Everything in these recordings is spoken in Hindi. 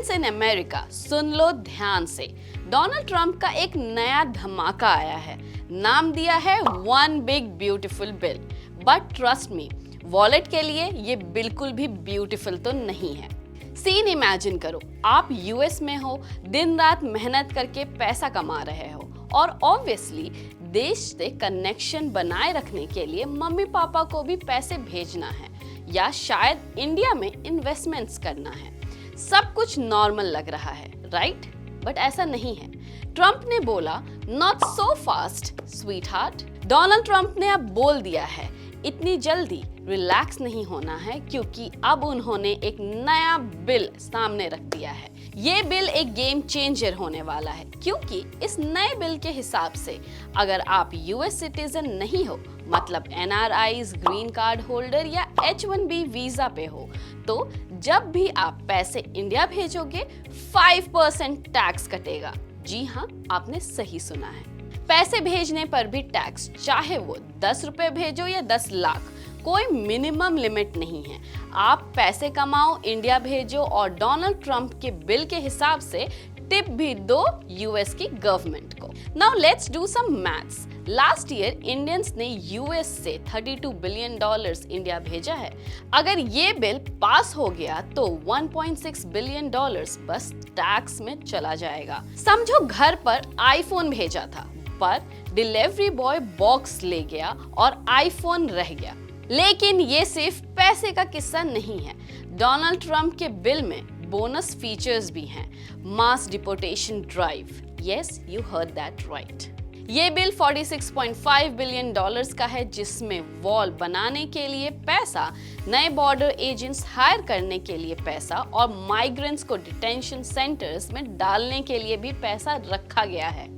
इंडियंस इन अमेरिका, सुन लो ध्यान से। डोनाल्ड ट्रंप का एक नया धमाका आया है। नाम दिया है one big beautiful bill. But trust me, wallet के लिए ये बिल्कुल भी ब्यूटीफुल तो नहीं है। सीन इमेजिन करो, आप यूएस में हो, दिन रात मेहनत करके पैसा कमा रहे हो और ऑब्वियसली देश से कनेक्शन बनाए रखने के लिए मम्मी पापा को भी पैसे भेजना है या शायद इंडिया में इन्वेस्टमेंट्स करना है। सब कुछ नॉर्मल लग रहा है, राइट? बट ऐसा नहीं है। ट्रंप ने बोला not so fast sweet heart. Donald Trump ने अब बोल दिया है इतनी जल्दी रिलैक्स नहीं होना है, क्योंकि अब उन्होंने एक नया बिल सामने रख दिया है। ये बिल एक गेम चेंजर होने वाला है, क्योंकि इस नए बिल के हिसाब से अगर आप यूएस सिटीजन नहीं हो, मतलब एनआरआईज, ग्रीन कार्ड होल्डर या H1B वीजा पे हो, तो जब भी आप पैसे इंडिया भेजोगे 5% टैक्स कटेगा। जी हाँ, आपने सही सुना है। पैसे भेजने पर भी टैक्स, चाहे वो 10 रुपए भेजो या 10 लाख, कोई मिनिमम लिमिट नहीं है। आप पैसे कमाओ, इंडिया भेजो और डोनाल्ड ट्रंप के बिल के हिसाब से टिप भी दो यूएस की गवर्नमेंट को। Now let's do some maths. Last year Indians ने यूएस से $32 बिलियन इंडिया भेजा है। अगर ये बिल पास हो गया तो $1.6 बिलियन बस टैक्स में चला जाएगा। समझो घर पर आईफोन भेजा था, पर डिलीवरी बॉय बॉक्स ले गया और आईफोन रह गया। लेकिन ये सिर्फ पैसे का किस्सा नहीं है। डोनाल्ड ट्रंप के बिल में बोनस फीचर्स भी हैं। Mass deportation drive, yes you heard that right. ये बिल $46.5 बिलियन का है, जिसमें वॉल बनाने के लिए पैसा, नए बॉर्डर एजेंट्स हायर करने के लिए पैसा और माइग्रेंट्स को डिटेंशन सेंटर्स में डालने के लिए भी पैसा रखा गया है।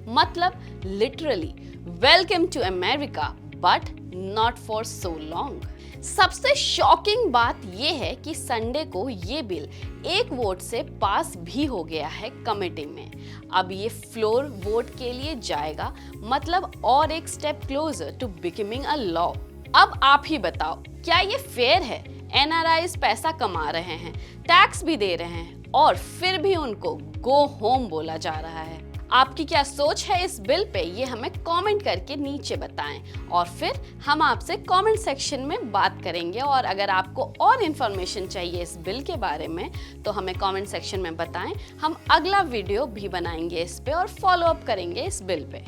मतलब literally welcome to America, but not for so long. सबसे शॉकिंग बात यह है कि संडे को ये बिल एक वोट से पास भी हो गया है कमेटी में। अब ये फ्लोर वोट के लिए जाएगा, मतलब और एक step closer to becoming a law. अब आप ही बताओ, क्या ये फेयर है? एनआरआईज पैसा कमा रहे हैं, टैक्स भी दे रहे हैं और फिर भी उनको गो होम बोला जा रहा है। आपकी क्या सोच है इस बिल पे, ये हमें कमेंट करके नीचे बताएं और फिर हम आपसे कमेंट सेक्शन में बात करेंगे। और अगर आपको और इन्फॉर्मेशन चाहिए इस बिल के बारे में तो हमें कमेंट सेक्शन में बताएं। हम अगला वीडियो भी बनाएंगे इस पे और फॉलो अप करेंगे इस बिल पे।